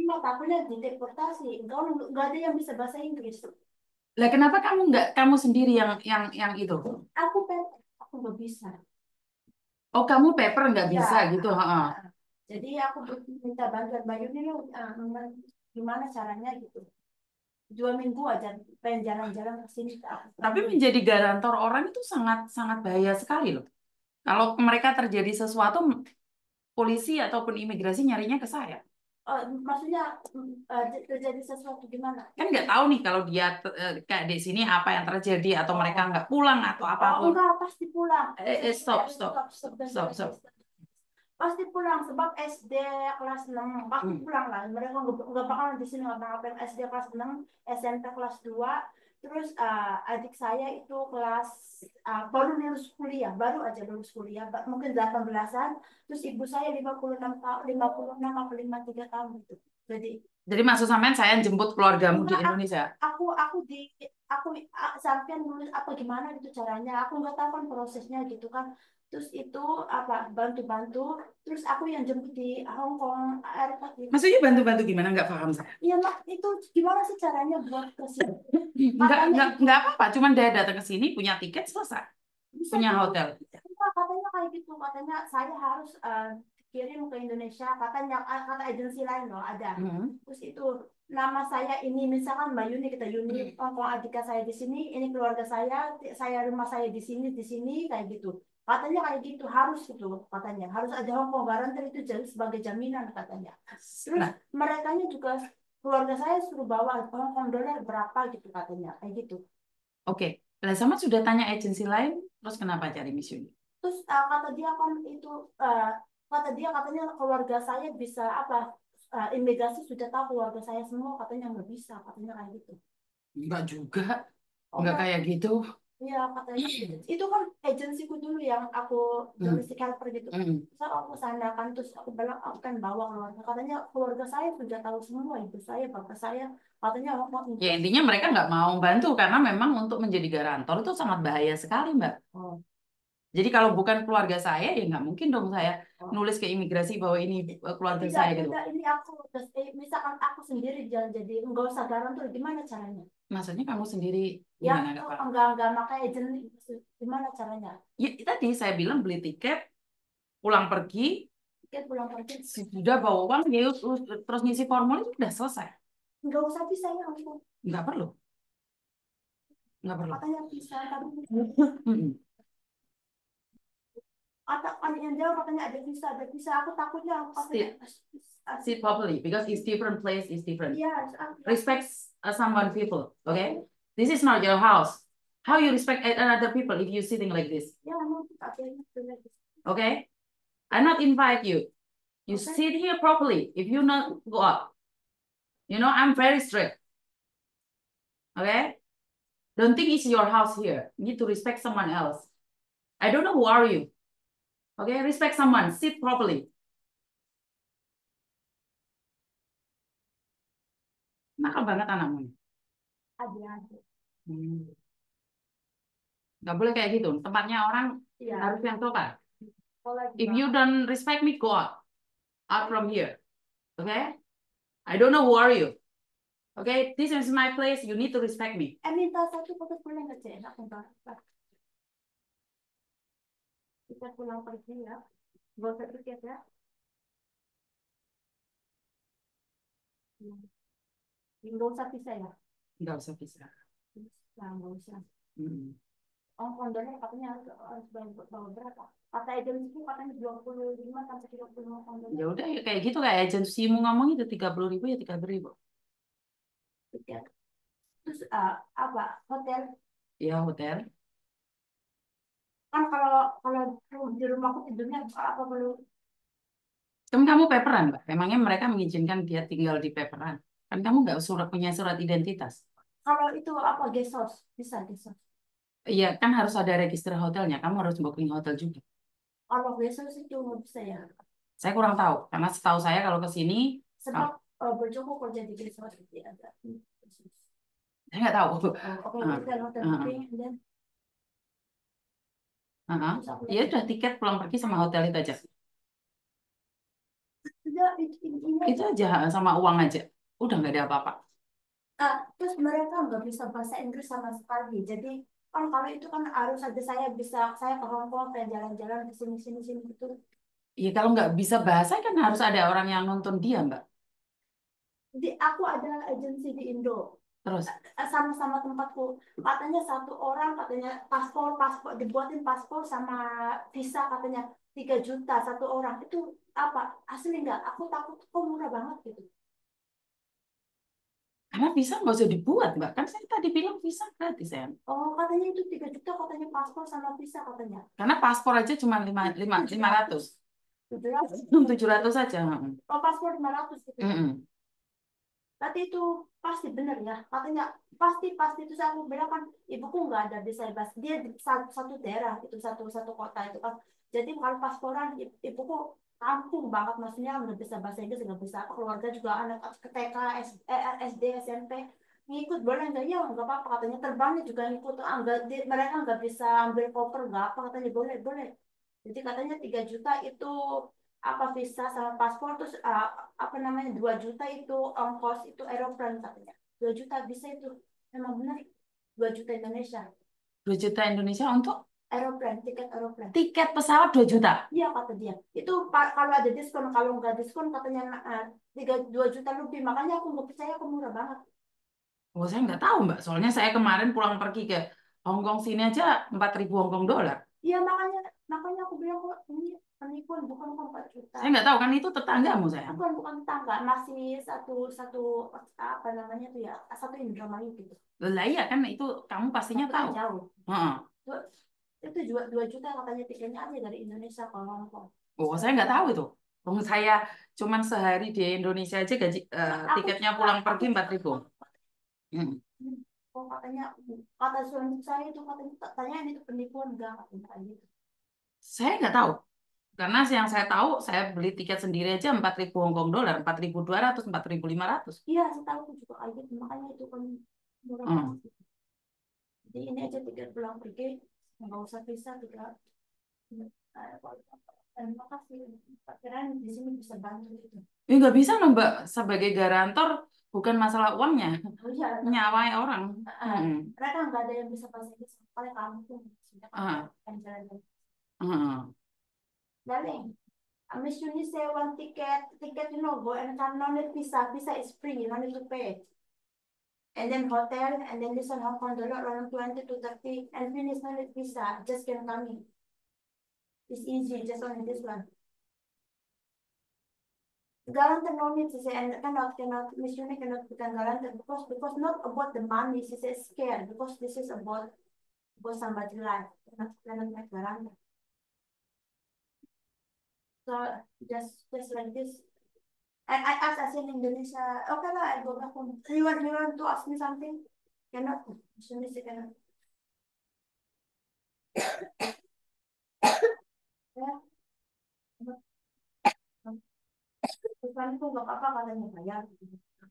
mah takutnya dideportasi. Nggak ada yang bisa bahasa Inggris. Lah kenapa kamu nggak kamu sendiri yang itu? Aku nggak bisa. Oh, kamu paper nggak Ya, bisa gitu, heeh. jadi aku minta bantuan Bayu ini gimana caranya gitu. 2 minggu aja pengen jalan-jalan ke sini ke aku. Tapi menjadi garantor orang itu sangat sangat bahaya sekali loh. Kalau mereka terjadi sesuatu, polisi ataupun imigrasi nyarinya ke saya. Maksudnya terjadi sesuatu gimana? Kan nggak tahu nih kalau dia kayak di sini apa yang terjadi atau mereka Oh, nggak pulang atau apapun. enggak pasti pulang. Stop, stop, stop, stop. Pasti pulang sebab SD kelas 6 pasti Hmm. pulang lah. Mereka nggak bakalan di sini ngapa-ngapain. SD kelas 6, SMP kelas 2. Terus adik saya itu kelas baru lulus kuliah, baru aja lulus kuliah, mungkin 18-an. Terus ibu saya 56 tahun, 56 atau 53 tahun itu. Jadi Jadi maksud sampean saya jemput keluargamu di enggak, Indonesia. aku sampean nulis apa gimana itu caranya, aku nggak tahu kan prosesnya gitu kan. Terus itu apa bantu-bantu, terus aku yang jemput di Hong Kong airport gitu. Maksudnya bantu-bantu gimana? Nggak paham saya. Iya mak, itu gimana sih caranya buat ke sini, Nggak, katanya nggak, itu nggak apa-apa. Cuman dia datang ke sini, punya tiket, selesai. bisa Punya gitu. hotel. Enggak, katanya kayak gitu, katanya saya harus kirim ke Indonesia, katanya kata agensi lain loh ada. Hmm. Terus itu nama saya ini misalkan Mbak Yuni, kita Yuni, oh kalau Adika saya di sini, ini keluarga saya rumah saya di sini kayak gitu. Katanya kayak gitu harus itu, katanya harus ada Hong Kong garantor itu jadi sebagai jaminan katanya. Terus Nah, mereka juga keluarga saya suruh bawa Hong Kong dolar berapa gitu katanya kayak gitu. oke. Lah sama sudah tanya agensi lain, terus kenapa cari Miss Yuni? Terus kata dia kan itu uh, kata dia katanya keluarga saya bisa apa, imigrasi sudah tahu keluarga saya semua, katanya nggak bisa, katanya kayak gitu. Enggak juga. Oh Enggak enggak, kayak gitu. iya katanya itu kan agensiku dulu yang aku Hmm. domestic helper gitu. Hmm. Terus aku sana kan, terus aku bilang aku kan bawa keluarga, katanya keluarga saya sudah tahu semua, ibu saya bapak saya, katanya mau Ya imigrasi. intinya mereka nggak mau bantu karena memang untuk menjadi garantor itu sangat bahaya sekali, Mbak. Oh, Jadi kalau bukan keluarga saya, ya nggak mungkin dong saya oh. nulis ke imigrasi bahwa ini keluarga Tidak, saya gitu. tidak, ini aku terus misalkan aku sendiri jalan jadi nggak usah garantor, gimana caranya? Maksudnya kamu sendiri Ya gimana nggak paham? enggak pakai agent, gimana caranya? Ya tadi saya bilang beli tiket, pulang pergi, Tiket pulang pergi sudah bawa uang, ya terus ngisi formulir sudah selesai. nggak usah bisa ya aku, Nggak perlu, nggak perlu. katanya bisa tapi Mm-mm. kata anak yang jauh katanya ada bisa, aku takutnya aku katanya Sit, sit properly because it's different place, it's different. iya Respect someone people, okay? This is not your house. How you respect other people if you sitting like this, ya mau katanya okay? I not invite you. You oke. sit here properly. If you not go up, I'm very strict, okay? Don't think it's your house here. You need to respect someone else. I don't know who are you, okay? Respect someone. Sit properly. Nakal banget anakmu. Ada Hmm. Nggak boleh kayak gitu. Tempatnya orang iya harus yang sopan. sekolah If juga. you don't respect me, go out from here. Okay? I don't know who are you. Okay? This is my place. You need to respect me. Minta satu foto boleh nggak cek, aku nggak, kita pulang pergi ya, nggak usah tiket ya. Nggak usah bisa ya. Nggak usah bisa. Bisa, nggak usah. Hmm. Oh, kondonya katanya harus bawa berapa? Kata agensiku katanya 25 sampai 35 Ya kondonya. udah ya kayak gitu kayak agensimu ngomong itu 30.000 ya 30.000. Tiket. Terus apa? Hotel. Ya hotel. Kan kalau kalau di rumahku tidurnya apa perlu? Kamu paperan, Mbak. Emangnya mereka mengizinkan dia tinggal di paperan? Kan kamu nggak punya surat identitas. Kalau itu apa guest house? Bisa guest house. Iya, kan harus ada register hotelnya. Kamu harus booking hotel juga. Kalau guest house itu nggak bisa ya. Saya kurang tahu, karena setahu saya kalau ke sini, Sebab bojoku kerja di guest house jadi ada. saya nggak tahu. Oke, Ah, hotel ah, booking dan ah. terus aku Ya lihat. udah tiket pulang pergi sama hotel itu aja. Sudah, ini Itu aja sama uang aja. Udah nggak ada apa-apa. terus mereka nggak bisa bahasa Inggris sama sekali. Jadi kan kalau itu kan harus ada saya ke Hong Kong kayak jalan-jalan ke sini sini sini gitu. Iya kalau nggak bisa bahasa kan harus ada orang yang nonton dia, Mbak. Jadi aku ada agensi di Indo. Terus, Sama-sama tempatku, katanya satu orang katanya paspor paspor dibuatin paspor sama visa katanya 3 juta satu orang itu apa asli nggak aku takut kok murah banget gitu. karena visa nggak usah dibuat, Mbak. Kan saya tadi bilang visa gratis, ya. Oh katanya itu 3 juta katanya paspor sama visa katanya Karena paspor aja cuma lima ratus. 700 700 saja. oh paspor 500 gitu ya. Mm-mm. Berarti itu pasti benar ya katanya pasti pasti itu saya bilang kan ibuku nggak ada bisa bahasa dia di satu daerah itu satu satu kota itu kan jadi kalau pasporan ibuku kampung banget maksudnya nggak bisa bahasa Inggris nggak bisa keluarga juga anak ke TK SD SMP ngikut boleh nggak ya nggak apa-apa katanya terbangnya juga ngikut nggak mereka nggak bisa ambil koper nggak apa katanya boleh boleh jadi katanya 3 juta itu apa visa sama paspor terus apa namanya 2 juta itu ongkos itu aeroplan katanya 2 juta bisa itu memang benar 2 juta Indonesia 2 juta Indonesia untuk aeroplan tiket aeroplan tiket pesawat 2 juta. iya kata dia itu kalau ada diskon kalau nggak diskon katanya 2 juta lebih makanya aku nggak percaya aku murah banget Oh, saya nggak tahu, Mbak. Soalnya saya kemarin pulang pergi ke Hong Kong sini aja 4.000 Hong Kong dolar. iya makanya makanya aku bilang kok ini penipuan bukan kok 4 juta Saya nggak tahu kan itu tetanggamu, saya. bukan bukan tetangga masih satu satu apa namanya tuh ya satu Indramayu gitu Lah iya kan itu kamu pastinya tapi kan tahu. jauh Heeh. Dua- itu juga 2 juta katanya tiketnya aja dari Indonesia ke Hong Kong. Oh, saya nggak tahu itu. Oh, saya cuman sehari di Indonesia aja gaji Aku tiketnya pulang pergi aku 4.000. Hmm. oh katanya kata suami saya itu katanya tanya itu penipuan enggak katanya kayak gitu. Saya nggak tahu. Karena yang saya tahu, saya beli tiket sendiri aja 4.000 Hong Kong dolar, 4.200, 4.500. Iya, setahu aku juga kayak gitu makanya itu kan murah banget. Hmm. Jadi ini aja tiket pulang pergi nggak usah visa juga. Terima kasih. Kirain di sini bisa bantu gitu. Ya nggak bisa loh Mbak, sebagai garantor bukan masalah uangnya, Oh iya, nyawai orang. Hmm. mereka nggak ada yang bisa bahasa Inggris oleh kamu tuh sudah Ah, kan jalan-jalan. ah. Darling, Miss Yuni say one ticket, go and come, no need visa. Visa is free, you don't need to pay. And then hotel, and then this one Hong Kong dollar around 20 to 30, and finish no need visa, just can come in. It's easy, just only this one. Guarantor no need, she say, and cannot, Miss Yuni cannot become guarantor because not about the money, she says scared, because this is about somebody's life, cannot make guarantor. So just like this. I asked as in Indonesia, okay lah, I go back home. You want to ask me something? Cannot. Indonesia cannot. Ya, bukan itu nggak apa-apa katanya bayar.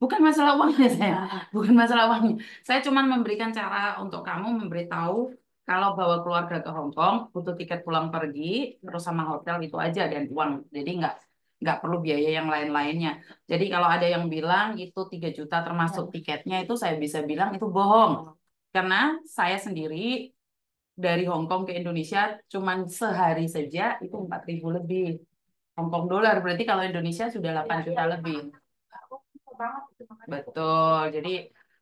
Bukan masalah uangnya saya, bukan masalah uangnya. Saya cuma memberikan cara untuk kamu memberitahu kalau bawa keluarga ke Hong Kong butuh tiket pulang pergi terus sama hotel itu aja dan uang. Jadi nggak perlu biaya yang lain-lainnya. Jadi kalau ada yang bilang itu 3 juta termasuk Ya. tiketnya itu saya bisa bilang itu bohong. Karena saya sendiri dari Hong Kong ke Indonesia cuman sehari saja itu 4.000 lebih Hong Kong dolar. Berarti kalau Indonesia sudah 8 juta lebih. Aku suka banget itu makanya aku Betul. Jadi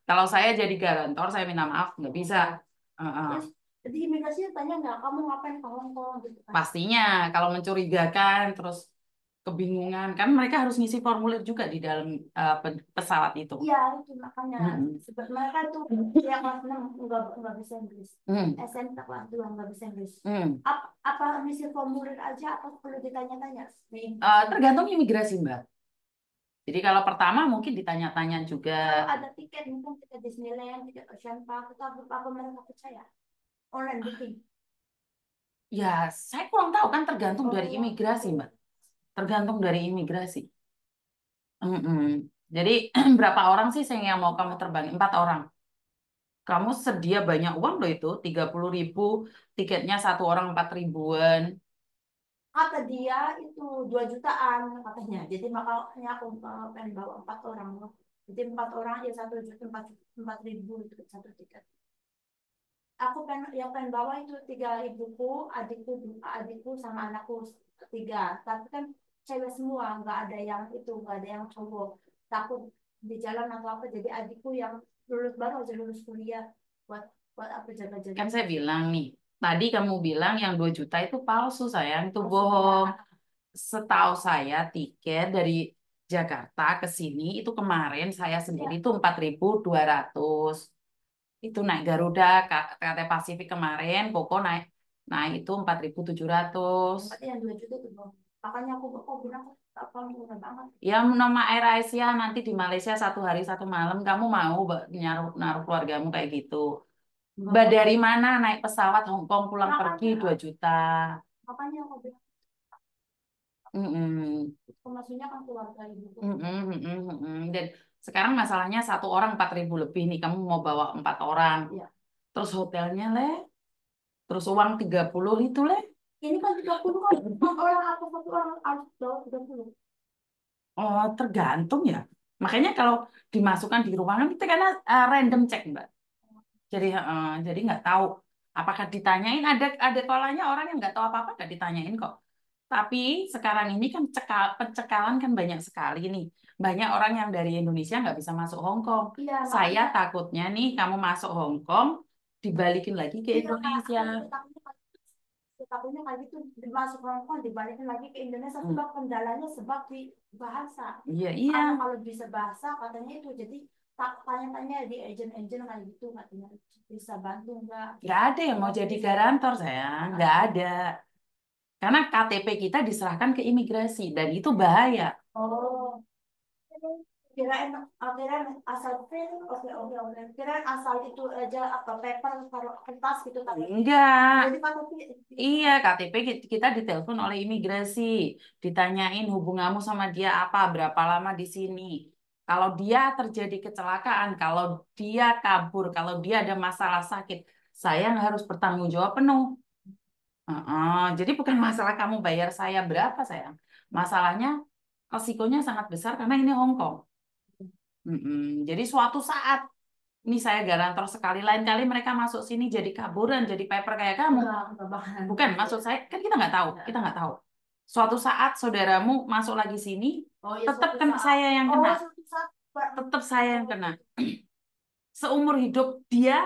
kalau saya jadi garantor, saya minta maaf nggak bisa. Heeh. terus di imigrasi tanya nggak kamu ngapain ke Hong Kong gitu kan. Pastinya kalau mencurigakan, terus kebingungan, kan mereka harus ngisi formulir juga di dalam pesawat itu. Iya itu makanya Mm-mm. mereka itu yang kelas 6 nggak bisa Inggris. Mm. SMP kelas 2 nggak bisa Inggris. Mm. Apa misi formulir aja atau perlu ditanya-tanya? Tergantung imigrasi, Mbak. Jadi kalau pertama mungkin ditanya-tanya juga. Kalau ada tiket mungkin tiket Disneyland, tiket Ocean Park, itu apa mereka percaya? Online booking. Ya, saya kurang tahu kan tergantung dari Oh, imigrasi, Mbak. Tergantung dari imigrasi. Mm-mm. Jadi berapa orang sih yang mau kamu terbang? 4 orang. Kamu sedia banyak uang loh itu, 30.000, tiketnya satu orang 4 ribuan. Kata dia itu 2 jutaan katanya. Jadi makanya aku pengen bawa 4 orang loh. Jadi 4 orang ya 1 juta 4.000 itu satu tiket. Aku pengen yang pengen bawa itu 3 ibuku, adikku sama anakku 3. Tapi kan cewek semua, nggak ada yang itu, nggak ada yang cowok. Takut di jalan atau apa. Jadi adikku yang baru aja lulus kuliah buat buat apa jaga-jaga. Kan saya bilang nih, tadi kamu bilang yang 2 juta itu palsu sayang, itu Maksudnya, bohong. Setahu saya tiket dari Jakarta ke sini itu kemarin saya sendiri ya, itu 4.200. Itu naik Garuda, KT Pasifik kemarin, Koko naik naik itu 4.700. berarti yang 2 juta itu bohong. Makanya aku bilang apa murah banget. Ya nama Air Asia nanti di Malaysia 1 hari 1 malam, kamu mau naruh naruh keluargamu kayak gitu? Mbak Enggak, dari mana naik pesawat Hong Kong pulang pergi makanya 2 juta? makanya aku bilang Mm-mm. itu maksudnya kan keluarga ibuku. Mm-mm, mm-mm, mm-mm. Dan sekarang masalahnya 1 orang 4.000 lebih nih, kamu mau bawa 4 orang. Iya. Terus hotelnya terus uang 30 itu Ini kan 30 kan 4 orang atau 1 orang harus bawa 30. Oh, tergantung ya. Makanya kalau dimasukkan di ruangan itu karena random check, Mbak. Jadi nggak tahu apakah ditanyain, ada kalanya orang yang nggak tahu apa-apa nggak ditanyain kok. Tapi sekarang ini kan pencekalan kan banyak sekali nih. Banyak orang yang dari Indonesia nggak bisa masuk Hong Kong. Iya, Saya makanya takutnya nih kamu masuk Hong Kong dibalikin lagi ke iya Kak, Indonesia. takutnya kayak gitu masuk Hongkong dibalikin lagi ke Indonesia Hmm, sebab kendalanya sebab di bahasa. iya iya, Karena kalau bisa bahasa katanya itu jadi tak tanya-tanya di agent-agent kayak gitu katanya bisa bantu nggak nggak ada yang mau kalau jadi bisa. garantor sayang, nggak ada. Karena KTP kita diserahkan ke imigrasi dan itu bahaya. Oh, kirain asal pen, oke oke oke. Kirain asal itu aja apa paper taruh kertas gitu tapi Enggak. jadi kalau Iya, KTP kita ditelepon oleh imigrasi, ditanyain hubunganmu sama dia apa, berapa lama di sini. Kalau dia terjadi kecelakaan, kalau dia kabur, kalau dia ada masalah sakit, saya yang harus bertanggung jawab penuh. Jadi bukan masalah kamu bayar saya berapa, sayang. Masalahnya resikonya sangat besar karena ini Hong Kong. Jadi suatu saat ini saya garantor sekali, lain kali mereka masuk sini jadi kaburan, jadi paper kayak kamu. enggak bakalan Bukan, gitu. maksud saya kan kita nggak tahu, kita nggak tahu. Suatu saat saudaramu masuk lagi sini, Oh ya tetap suatu kan saat. saya yang Oh kena, suatu saat. tetap saya yang Oh, kena. Seumur hidup dia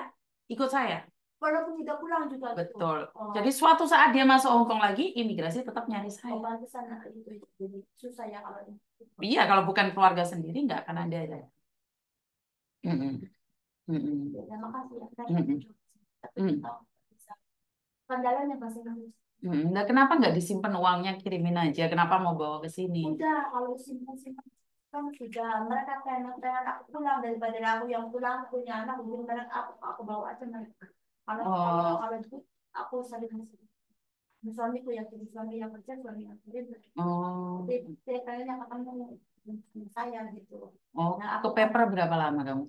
ikut saya. walaupun tidak pulang juga gitu. Betul. Oh, Jadi suatu saat dia masuk Hong Kong lagi, imigrasi tetap nyari oh saya. pantesan itu jadi susah ya kalau ini. Iya, kalau bukan keluarga sendiri nggak akan ada ya. Mm-mm. Ya, Mm-mm. terima kasih ya. Saya Mm-mm. tapi Mm. bisa. Kendalanya bahasa Indonesia. Nah, kenapa nggak disimpan uangnya kirimin aja? Kenapa mau bawa ke sini? Udah kalau simpan-simpan kan sudah mereka pengen aku pulang daripada aku yang pulang punya anak mungkin mereka aku bawa aja mereka. Kalau kalau Oh, kalau itu aku sering suamiku yang jadi suami yang kerja suami yang kerja. oh, Dia kayaknya ketemu sama saya gitu. oh. Nah Ke aku kan paper berapa lama kamu?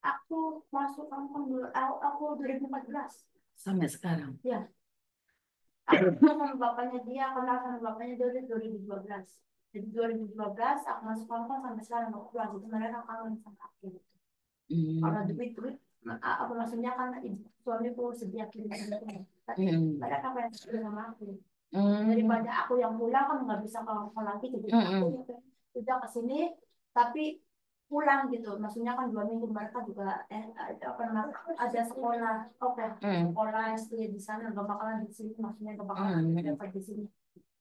aku masuk kampung dulu aku 2014. Sampai sekarang. Ya, aku kenal sama bapaknya dia, kenal sama bapaknya dari 2012. Jadi 2012 aku masuk kampung sampai sekarang aku pulang. Jadi mereka kangen sama aku gitu. Kalau Hmm. duit apa maksudnya kan ibu suamiku sedia kirim duit. Tapi Hmm. mereka pengen kerja sama aku. Hmm. Daripada aku yang pulang kan nggak bisa kalau lagi jadi aku Hmm. udah ke sini tapi pulang gitu maksudnya kan 2 minggu mereka juga apa namanya ada sekolah oke Hmm. sekolah SD di sana nggak bakalan di sini maksudnya nggak bakalan Hmm. dapat di sini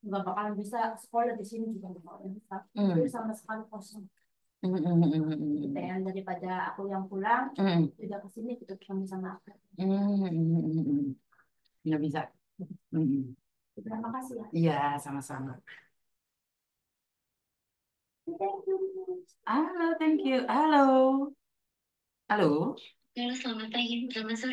nggak bakalan bisa sekolah di sini juga nggak bakalan bisa itu Hmm. sama sekali kosong Hmm. Hmm. gitu Hmm. ya daripada aku yang pulang Hmm. udah ke sini gitu ketemu sama aku. Hmm. Nggak bisa. Hmm. Terima kasih ya. Iya, sama-sama. Thank you. Halo, thank you. Halo. Halo. Halo, selamat pagi, selamat sore.